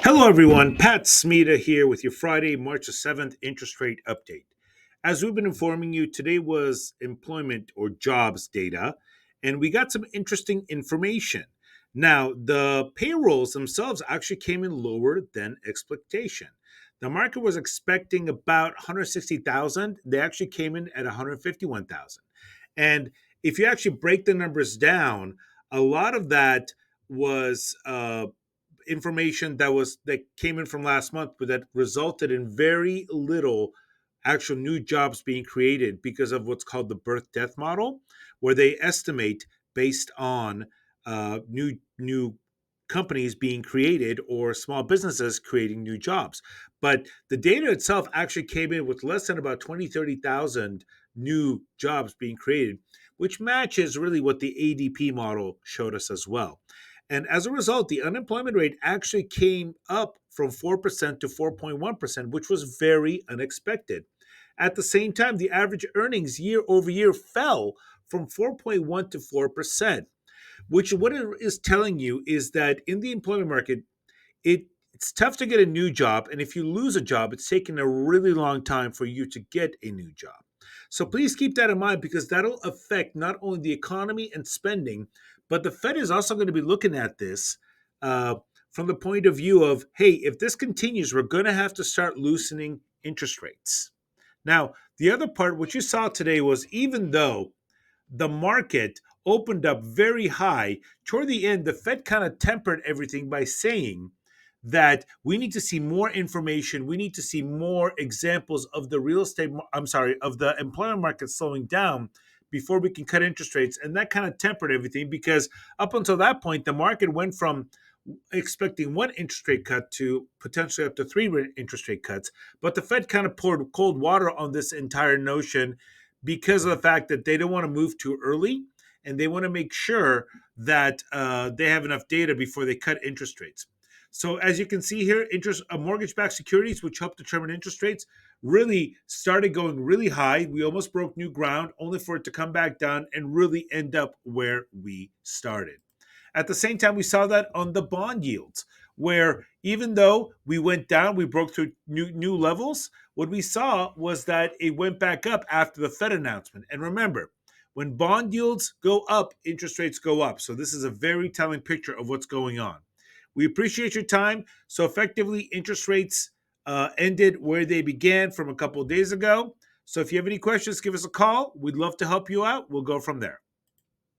Hello, everyone. Pat Smita here with your Friday, March the 7th interest rate update. As we've been informing you, today was employment or jobs data, and we got some interesting information. Now, the payrolls themselves actually came in lower than expectation. The market was expecting about 160,000. They actually came in at 151,000. And if you actually break the numbers down, a lot of that was information that came in from last month, but that resulted in very little actual new jobs being created because of what's called the birth death model, where they estimate based on new companies being created or small businesses creating new jobs. But the data itself actually came in with less than about 30,000 new jobs being created, which matches really what the ADP model showed us as well. And as a result, the unemployment rate actually came up from 4% to 4.1%, which was very unexpected. At the same time, the average earnings year over year fell from 4.1 to 4%, which what it is telling you is that in the employment market, it's tough to get a new job. And if you lose a job, it's taken a really long time for you to get a new job. So please keep that in mind because that'll affect not only the economy and spending, but the Fed is also going to be looking at this uh, from the point of view of, hey, if this continues, we're going to have to start loosening interest rates. Now, the other part, what you saw today was even though the market opened up very high, toward the end, the Fed kind of tempered everything by saying that we need to see more information. We need to see more examples of the of the employment market slowing down before we can cut interest rates. And that kind of tempered everything because up until that point, the market went from expecting one interest rate cut to potentially up to three interest rate cuts. But the Fed kind of poured cold water on this entire notion because of the fact that they don't want to move too early and they want to make sure that they have enough data before they cut interest rates. So as you can see here, interest mortgage-backed securities, which help determine interest rates, really started going really high. We almost broke new ground, only for it to come back down and really end up where we started. At the same time, we saw that on the bond yields, where even though we went down, we broke through new levels. What we saw was that it went back up after the Fed announcement. And remember, when bond yields go up, interest rates go up. So this is a very telling picture of what's going on. We appreciate your time. So effectively, interest rates ended where they began from a couple of days ago. So if you have any questions, give us a call. We'd love to help you out. We'll go from there.